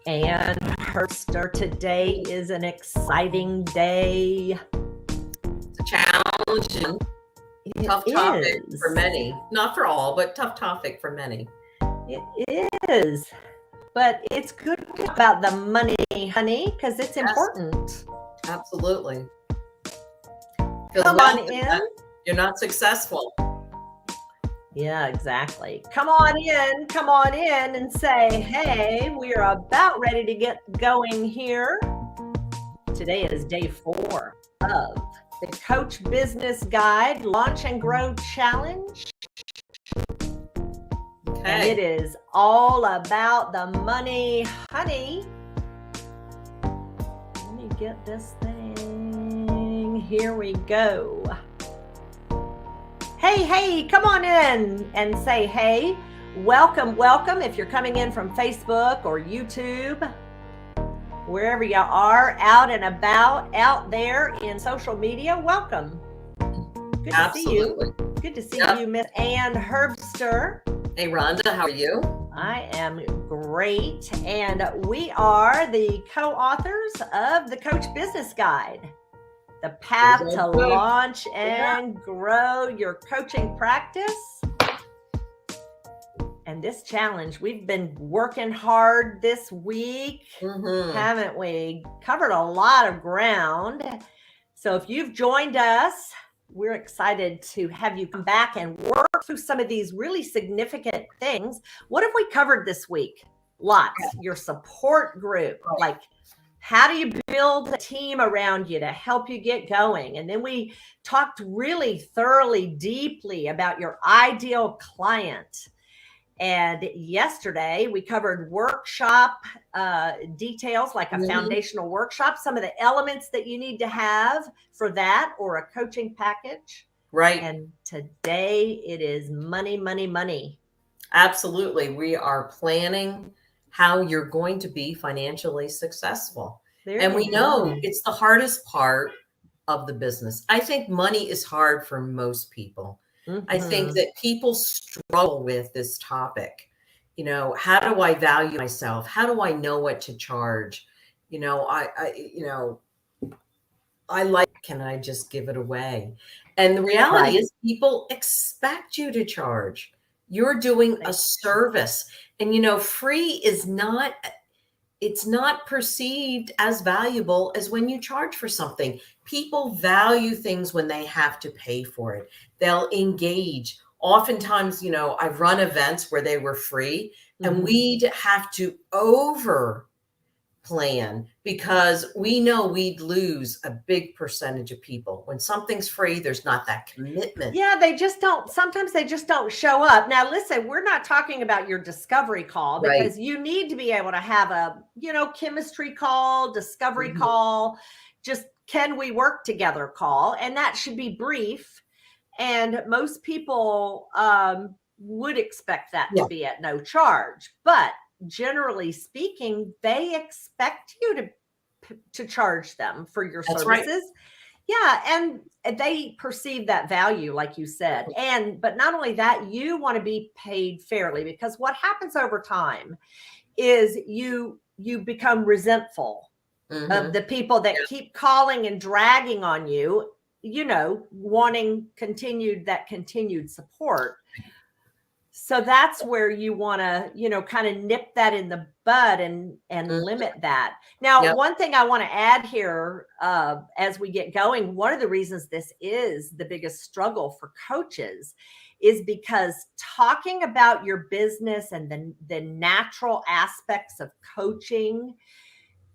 And Herbster, today is an exciting day. It's a challenging, tough topic for many. Not for all, but tough topic for many. It is. But it's good about the money, honey, because it's important. Absolutely. Come on in. You're not successful. Yeah, exactly. Come on in and say, hey, we are about ready to get going here. Today is day 4 of the Coach Business Guide Launch and Grow Challenge. Okay. And it is all about the money, honey. Let me get this thing. Here we go. Hey, come on in and say, hey, welcome. If you're coming in from Facebook or YouTube, wherever you are, out and about, out there in social media, welcome. Good to see you. Good to see you, Miss Ann Herbster. Hey, Rhonda, how are you? I am great. And we are the co-authors of the Coach Business Guide. The path to launch and grow your coaching practice. And this challenge, we've been working hard this week, haven't we? Covered a lot of ground. So if you've joined us, we're excited to have you come back and work through some of these really significant things. What have we covered this week? Lots. Your support group, like how do you build a team around you to help you get going? And then we talked really thoroughly, deeply about your ideal client. And yesterday we covered workshop details, like a foundational workshop, some of the elements that you need to have for that or a coaching package. Right. And today it is money. Absolutely. We are planning how you're going to be financially successful. And we know it's the hardest part of the business. I think money is hard for most people. I think that people struggle with this topic. You know, how do I value myself? How do I know what to charge? You know, can I just give it away? And the reality is people expect you to charge. You're doing a service. And, you know, free is not, it's not perceived as valuable as when you charge for something. People value things when they have to pay for it. They'll engage. Oftentimes, you know, I've run events where they were free and we'd have to over plan because we know we'd lose a big percentage of people. When something's free, there's not that commitment. Yeah, sometimes they just don't show up. Now, listen, we're not talking about your discovery call because you need to be able to have a, you know, chemistry call, discovery call, just can we work together call. And that should be brief. And most people would expect that to be at no charge, but generally speaking, they expect you to charge them for your services. Right. Yeah, and they perceive that value, like you said. But not only that, you want to be paid fairly, because what happens over time is you become resentful of the people that keep calling and dragging on you, you know, wanting continued support. So that's where you want to, you know, kind of nip that in the bud and limit that. Now, one thing I want to add here as we get going, one of the reasons this is the biggest struggle for coaches is because talking about your business and the natural aspects of coaching,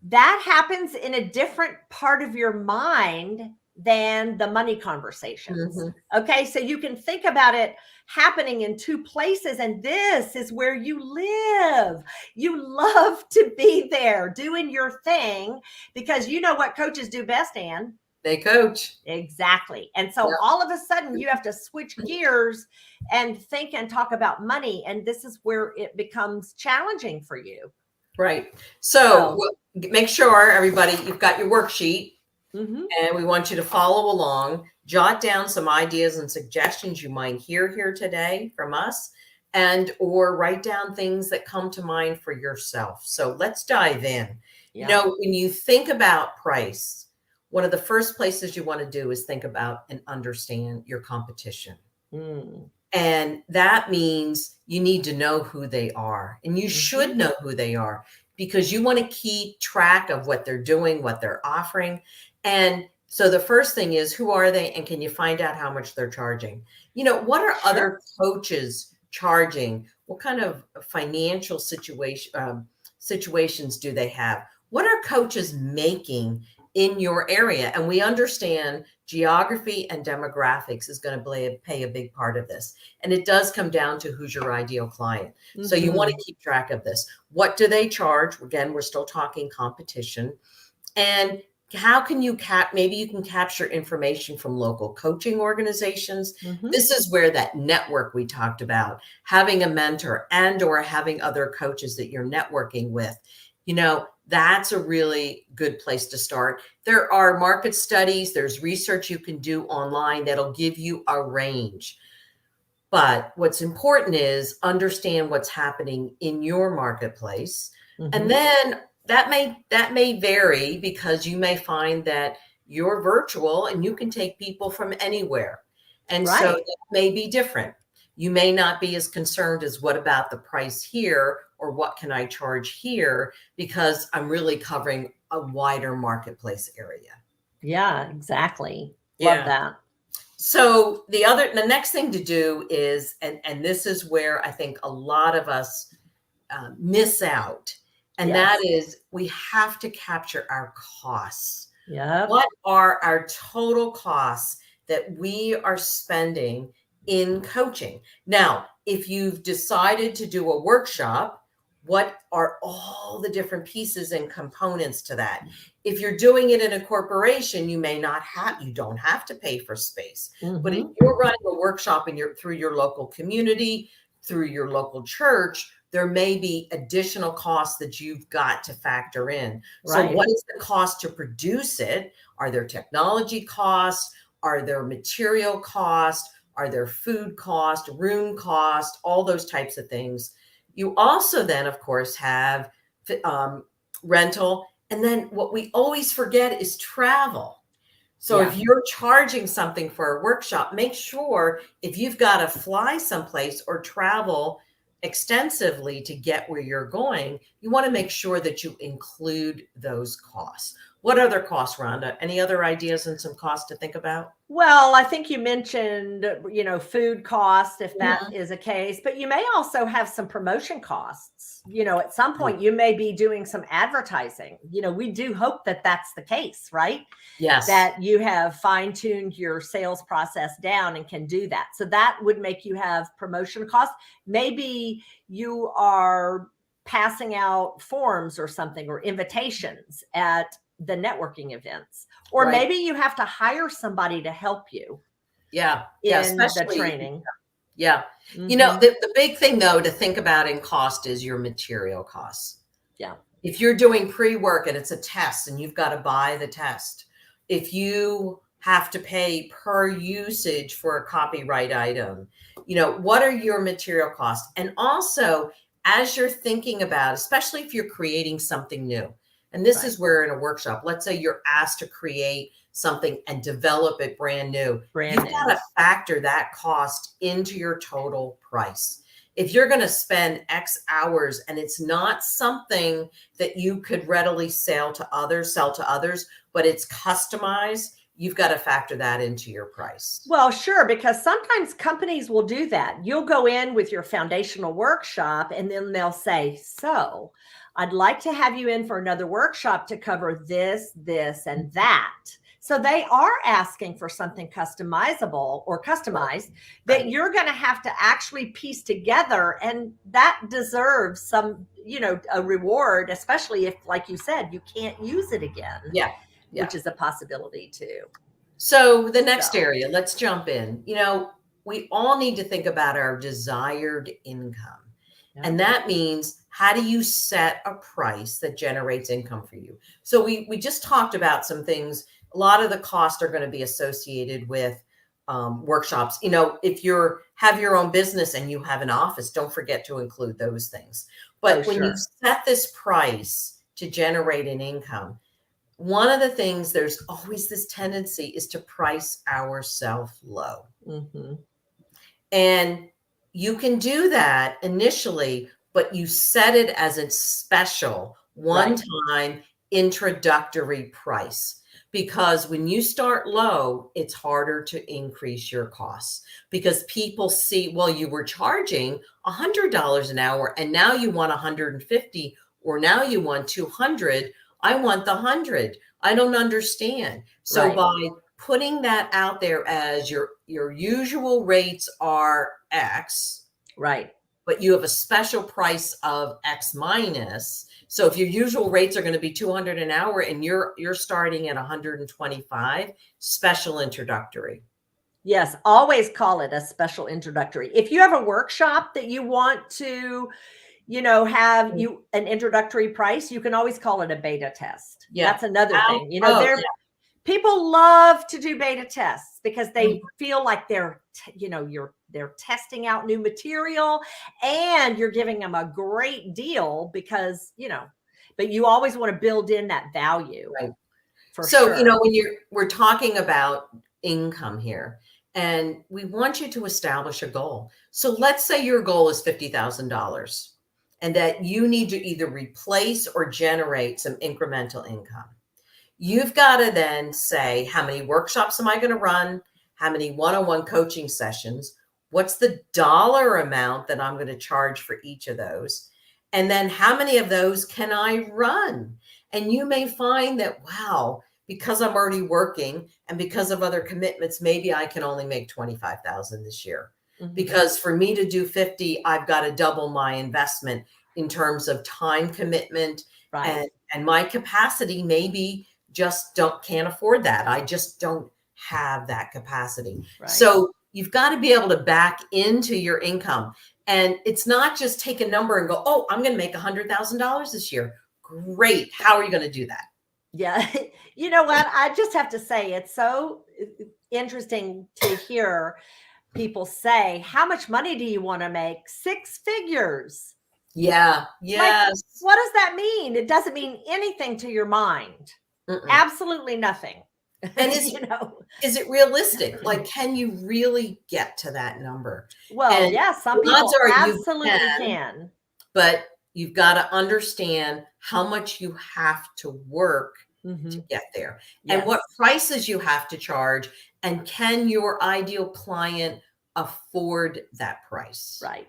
that happens in a different part of your mind than the money conversations. Okay, so you can think about it happening in two places, and this is where you live. You love to be there doing your thing because you know what coaches do best, Ann? They coach. Exactly. And so all of a sudden you have to switch gears and think and talk about money, and this is where it becomes challenging for you. Right. So make sure, everybody, you've got your worksheet. And we want you to follow along, jot down some ideas and suggestions you might hear here today from us and or write down things that come to mind for yourself. So let's dive in. Yeah. When you think about price, one of the first places you want to do is think about and understand your competition. Mm. And that means you need to know who they are, and you should know who they are, because you want to keep track of what they're doing, what they're offering. And so the first thing is, who are they, and can you find out how much they're charging? What are other coaches charging? What kind of financial situations do they have? What are coaches making in your area? And we understand geography and demographics is going to play a big part of this. And it does come down to who's your ideal client. So you want to keep track of this. What do they charge? Again, we're still talking competition. And how can you maybe you can capture information from local coaching organizations. This is where that network we talked about, having a mentor and or having other coaches that you're networking with, that's a really good place to start. There are market studies, there's research you can do online that'll give you a range. But what's important is understand what's happening in your marketplace. And then that may vary, because you may find that you're virtual and you can take people from anywhere. And so that may be different. You may not be as concerned as what about the price here, or what can I charge here, because I'm really covering a wider marketplace area. Yeah, exactly. Love that. So the next thing to do is, and this is where I think a lot of us miss out, and that is, we have to capture our costs. What are our total costs that we are spending in coaching? Now, if you've decided to do a workshop, what are all the different pieces and components to that? If you're doing it in a corporation, you don't have to pay for space. But if you're running a workshop through your local community, through your local church, there may be additional costs that you've got to factor in. So what is the cost to produce it? Are there technology costs? Are there material costs? Are there food costs, room costs, all those types of things? You also then, of course, have rental. And then what we always forget is travel. So if you're charging something for a workshop, make sure, if you've got to fly someplace or travel extensively to get where you're going, you want to make sure that you include those costs. What other costs, Rhonda? Any other ideas and some costs to think about? Well, I think you mentioned, food cost, if that is a case, but you may also have some promotion costs. At some point you may be doing some advertising. We do hope that that's the case, right? Yes. That you have fine-tuned your sales process down and can do that. So that would make you have promotion costs. Maybe you are passing out forms or something, or invitations at the networking events, or maybe you have to hire somebody to help you. In the training. The big thing, though, to think about in cost is your material costs. If you're doing pre-work and it's a test and you've got to buy the test, if you have to pay per usage for a copyright item, what are your material costs? And also, as you're thinking about, especially if you're creating something new, and this is where in a workshop, let's say you're asked to create something and develop it brand new. You've got to factor that cost into your total price. If you're going to spend X hours and it's not something that you could readily sell to others, but it's customized, you've got to factor that into your price. Well, sure, because sometimes companies will do that. You'll go in with your foundational workshop and then they'll say, so I'd like to have you in for another workshop to cover this, this, and that. So they are asking for something customizable or customized that you're going to have to actually piece together. And that deserves some, a reward, especially if, like you said, you can't use it again. Which is a possibility too. So the next area, let's jump in. We all need to think about our desired income. And that means, how do you set a price that generates income for you? So we just talked about some things. A lot of the costs are going to be associated with workshops. You know, if have your own business and you have an office, don't forget to include those things. But when you set this price to generate an income, one of the things, there's always this tendency is to price ourselves low. Mm-hmm. And you can do that initially, but you set it as a special one-time introductory price. Because when you start low, it's harder to increase your costs because people see, well, you were charging $100 an hour and now you want 150 or now you want 200. I want the 100. I don't understand. So by putting that out there as your usual rates are X, right, but you have a special price of X minus. So if your usual rates are going to be 200 an hour and you're starting at 125, special introductory. Yes, always call it a special introductory. If you have a workshop that you want to, you know, have you an introductory price, you can always call it a beta test. Yeah. That's another thing. You know, people love to do beta tests because they feel like they're testing out new material and you're giving them a great deal because, you know, but you always want to build in that value. Right. For so, sure. You know, when we're talking about income here and we want you to establish a goal. So let's say your goal is $50,000 and that you need to either replace or generate some incremental income. You've got to then say, how many workshops am I going to run? How many one-on-one coaching sessions? What's the dollar amount that I'm going to charge for each of those? And then how many of those can I run? And you may find that, wow, because I'm already working and because of other commitments, maybe I can only make 25,000 this year. Mm-hmm. Because for me to do 50, I've got to double my investment in terms of time commitment and my capacity maybe just can't afford that. I just don't have that capacity. Right. So you've got to be able to back into your income. And it's not just take a number and go, oh, I'm going to make $100,000 this year. Great. How are you going to do that? Yeah. You know what? I just have to say, it's so interesting to hear people say, how much money do you want to make? 6 figures. Yeah. Yes. Like, what does that mean? It doesn't mean anything to your mind. Absolutely nothing. And is it realistic? Like, can you really get to that number? Well, yes, some people absolutely can. But you've got to understand how much you have to work to get there and what prices you have to charge. And can your ideal client afford that price? Right.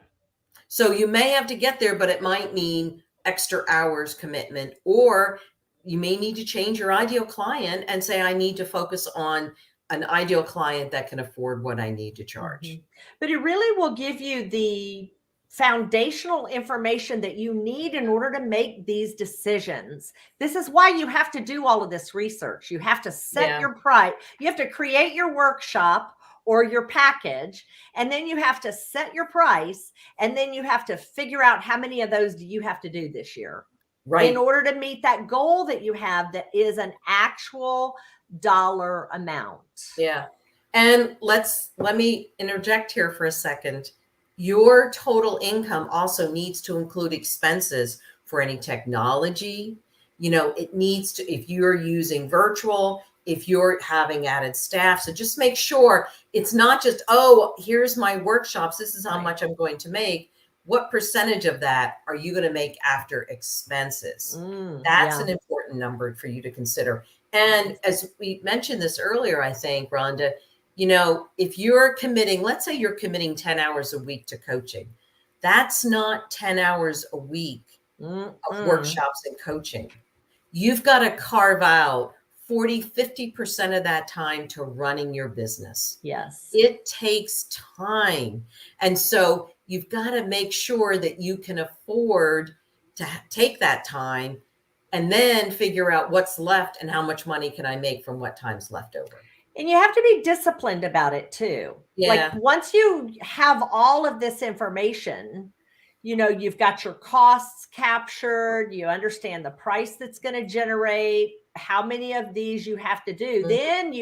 So you may have to get there, but it might mean extra hours commitment, or you may need to change your ideal client and say, I need to focus on an ideal client that can afford what I need to charge. But it really will give you the foundational information that you need in order to make these decisions. This is why you have to do all of this research. You have to set your price. You have to create your workshop or your package, and then you have to set your price, and then you have to figure out how many of those do you have to do this year. Right. In order to meet that goal that you have that is an actual dollar amount. Yeah. And let me interject here for a second. Your total income also needs to include expenses for any technology. You know, it needs to, if you're using virtual, if you're having added staff. So just make sure it's not just, oh, here's my workshops. This is how much I'm going to make. What percentage of that are you going to make after expenses? That's an important number for you to consider. And as we mentioned this earlier, I think, Rhonda, you know, if you're committing, let's say you're committing 10 hours a week to coaching, that's not 10 hours a week of workshops and coaching. You've got to carve out 40-50% of that time to running your business. Yes. It takes time. And so you've got to make sure that you can afford to take that time and then figure out what's left and how much money can I make from what time's left over. And you have to be disciplined about it too. Yeah. Like once you have all of this information, you know, you've got your costs captured, you understand the price that's going to generate, how many of these you have to do. Mhm. Then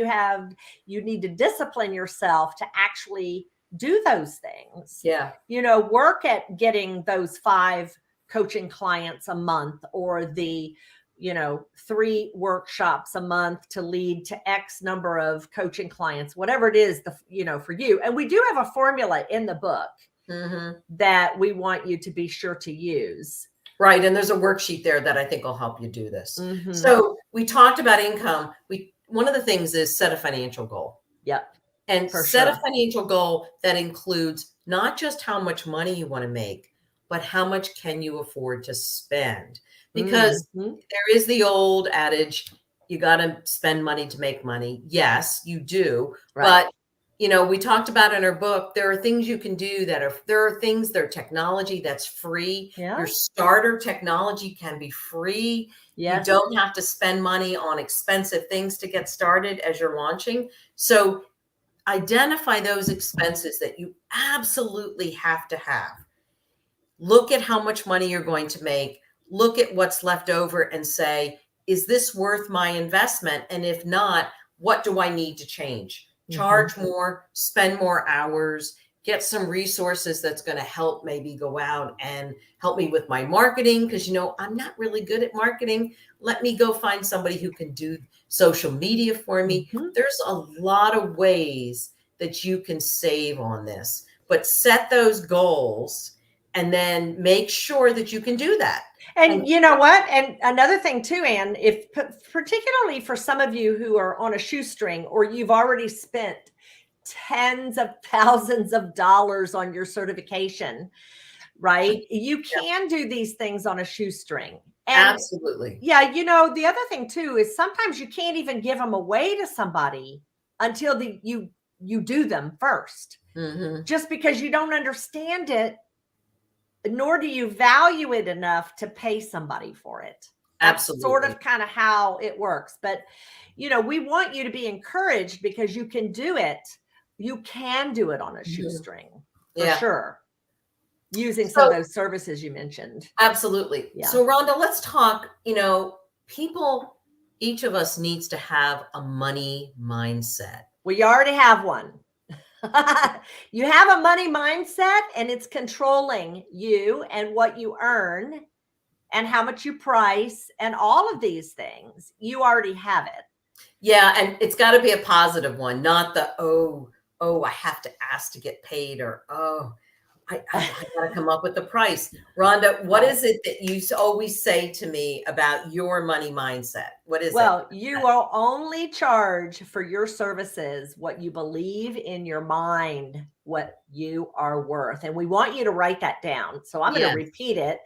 you need to discipline yourself to actually do those things. Yeah. Work at getting those 5 coaching clients a month, or the 3 workshops a month to lead to X number of coaching clients, whatever it is, for you. And we do have a formula in the book that we want you to be sure to use. Right. And there's a worksheet there that I think will help you do this. Mhm. So we talked about income. One of the things is set a financial goal. Yep. And For set a sure. financial goal that includes not just how much money you want to make, but how much can you afford to spend? Because Mhm. there is the old adage, you got to spend money to make money. Yes, you do. Right. But we talked about in our book, there are things you can do there are things, there are technology that's free. Yeah. Your starter technology can be free. Yes. You don't have to spend money on expensive things to get started as you're launching. So identify those expenses that you absolutely have to have. Look at how much money you're going to make. Look at what's left over and say, is this worth my investment? And if not, what do I need to change? Charge more, spend more hours, get some resources that's going to help maybe go out and help me with my marketing. Because, I'm not really good at marketing. Let me go find somebody who can do social media for me. There's a lot of ways that you can save on this, but set those goals and then make sure that you can do that. And you know what? And another thing too, Anne, if particularly for some of you who are on a shoestring, or you've already spent tens of thousands of dollars on your certification, right? You can do these things on a shoestring. And absolutely. Yeah, the other thing too is sometimes you can't even give them away to somebody until you do them first. Just because you don't understand it, nor do you value it enough to pay somebody for it. That's Absolutely. sort of kind of how it works. But, we want you to be encouraged because you can do it. You can do it on a shoestring for sure, using some of those services you mentioned. Absolutely. Yeah. So Rhonda, let's talk, each of us needs to have a money mindset. Well, you already have one. You have a money mindset, and it's controlling you and what you earn and how much you price and all of these things. You already have it. Yeah. And it's got to be a positive one, not the, I have to ask to get paid, or, I got to come up with the price. Rhonda, what is it that you always say to me about your money mindset? What is it? Well, you will only charge for your services what you believe in your mind, what you are worth. And we want you to write that down. So I'm going to repeat it.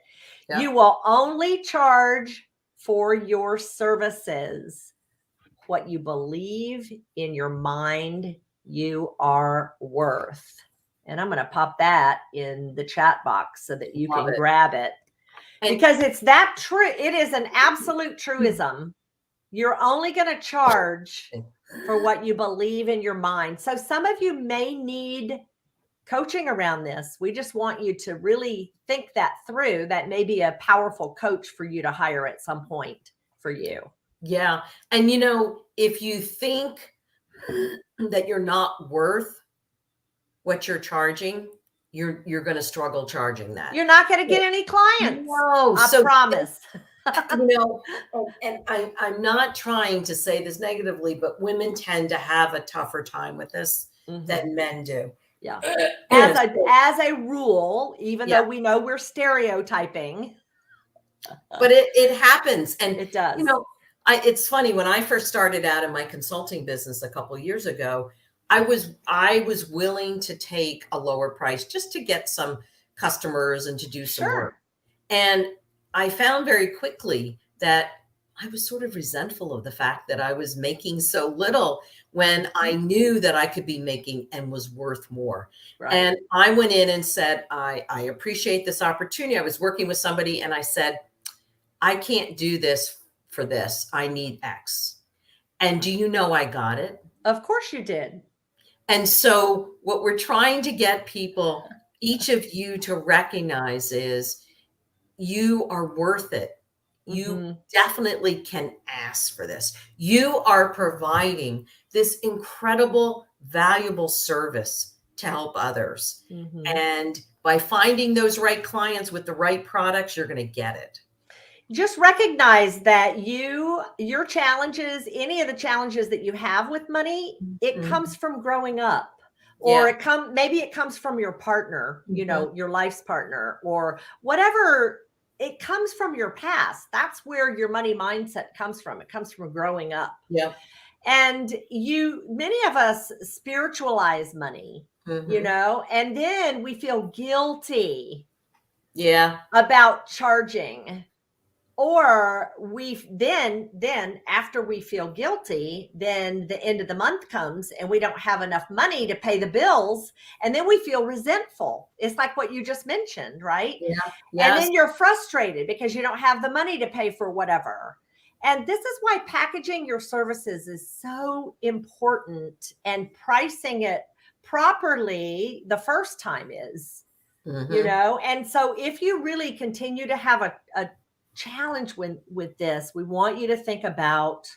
Yeah. You will only charge for your services what you believe in your mind you are worth. And I'm going to pop that in the chat box so that you can grab it. Because it's that true. It is an absolute truism. You're only going to charge for what you believe in your mind. So some of you may need coaching around this. We just want you to really think that through. That may be a powerful coach for you to hire at some point for you. Yeah. And if you think that you're not worth what you're charging, you're going to struggle charging that. You're not going to get any clients. No, I promise. And I'm not trying to say this negatively, but women tend to have a tougher time with this than men do. Yeah. As a rule, even though we know we're stereotyping. But it happens. And it does. It's funny, when I first started out in my consulting business a couple of years ago, I was willing to take a lower price just to get some customers and to do some work. And I found very quickly that I was sort of resentful of the fact that I was making so little when I knew that I could be making and was worth more. Right. And I went in and said, I appreciate this opportunity. I was working with somebody and I said, I can't do this for this. I need X. And do you know I got it? Of course you did. And so what we're trying to get people, each of you, to recognize is you are worth it. you definitely can ask for this. You are providing this incredible, valuable service to help others. And by finding those right clients with the right products, you're going to get it. Just recognize that your challenges, any of the challenges that you have with money, it comes from growing up. Or maybe it comes from your partner, you know, your life's partner, or whatever. It comes from your past. That's where your money mindset comes from. It comes from growing up. Yeah. And many of us spiritualize money, you know, and then we feel guilty about charging. Or then after we feel guilty, then the end of the month comes and we don't have enough money to pay the bills. And then we feel resentful. It's like what you just mentioned, right? Yeah. Yes. And then you're frustrated because you don't have the money to pay for whatever. And this is why packaging your services is so important, and pricing it properly the first time is, you know. And so if you really continue to have a challenge with this, we want you to think about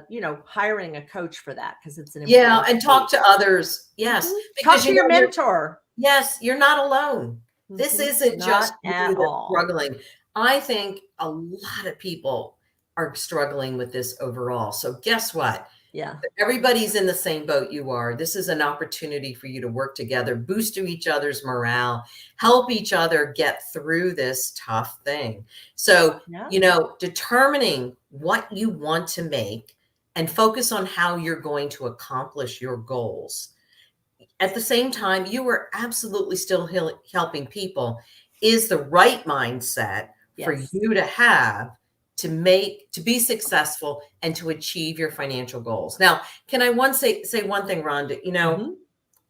you know, hiring a coach for that, because it's an important and talk to others. Yes. Talk to your mentor. Yes, you're not alone. This isn't just you at all struggling. I think a lot of people are struggling with this overall. So guess what? Yeah. Everybody's in the same boat you are. This is an opportunity for you to work together, boost each other's morale, help each other get through this tough thing. So, you know, determining what you want to make and focus on how you're going to accomplish your goals. At the same time, you are absolutely still helping people is the right mindset for you to have to be successful and to achieve your financial goals. Now, can I say one thing, Rhonda? You know,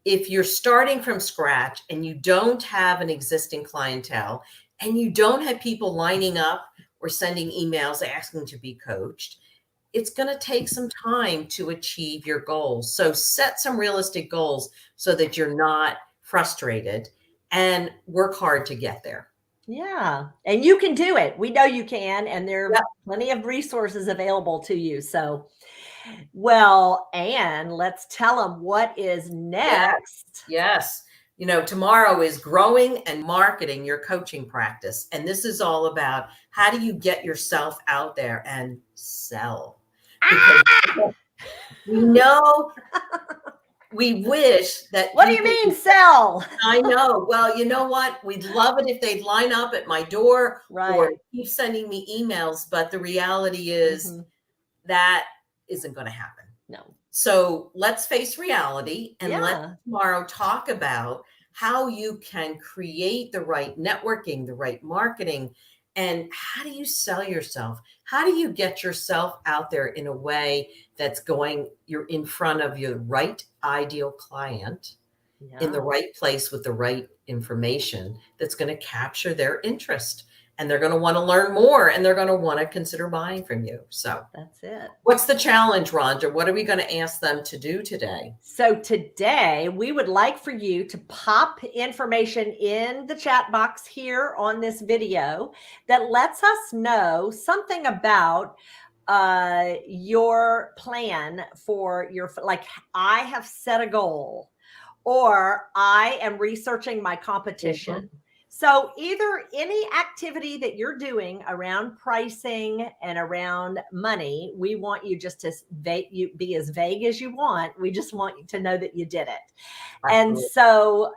if you're starting from scratch and you don't have an existing clientele and you don't have people lining up or sending emails asking to be coached, it's going to take some time to achieve your goals. So set some realistic goals so that you're not frustrated, and work hard to get there. Yeah. And you can do it. We know you can. And there are plenty of resources available to you. So, well, Anne, let's tell them what is next. Yes. You know, tomorrow is growing and marketing your coaching practice. And this is all about how do you get yourself out there and sell? Because we know, we wish that. What do you mean sell? I know. Well, you know what? We'd love it if they'd line up at my door or keep sending me emails. But the reality is that isn't going to happen. No. So let's face reality, and let's tomorrow talk about how you can create the right networking, the right marketing, and how do you sell yourself? How do you get yourself out there in a way that's you're in front of your right ideal client in the right place with the right information that's going to capture their interest, and they're going to want to learn more, and they're going to want to consider buying from you. So that's it. What's the challenge, Rhonda? What are we going to ask them to do today? So today we would like for you to pop information in the chat box here on this video that lets us know something about your plan for like, I have set a goal, or I am researching my competition. So either any activity that you're doing around pricing and around money, we want you just to be as vague as you want. We just want you to know that you did it. Absolutely. And so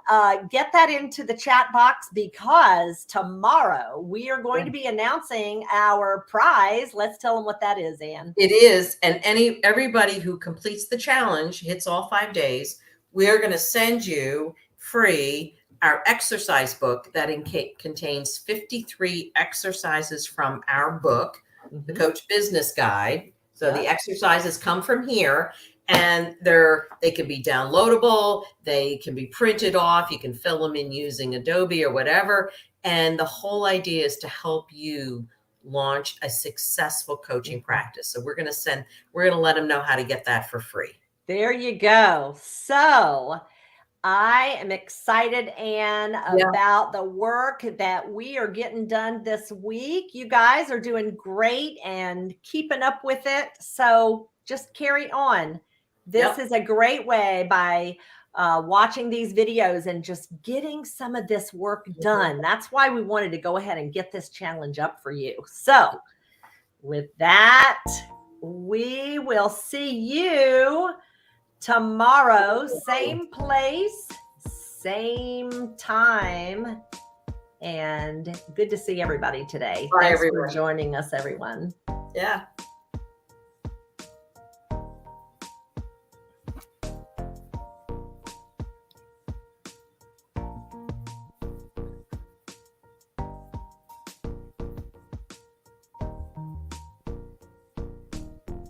get that into the chat box, because tomorrow we are going to be announcing our prize. Let's tell them what that is, Anne. It is. And everybody who completes the challenge, hits all 5 days, we are going to send you free our exercise book that contains 53 exercises from our book, the Coach Business Guide. So the exercises come from here, and they can be downloadable. They can be printed off. You can fill them in using Adobe or whatever. And the whole idea is to help you launch a successful coaching practice. So we're going to let them know how to get that for free. There you go. So I am excited, Anne, Yeah. about the work that we are getting done this week. You guys are doing great and keeping up with it. So just carry on. This Yep. is a great way by watching these videos and just getting some of this work done. That's why we wanted to go ahead and get this challenge up for you. So with that, we will see you tomorrow, same place, same time. And good to see everybody today. Bye, Thanks everyone. for joining us, everyone. Yeah.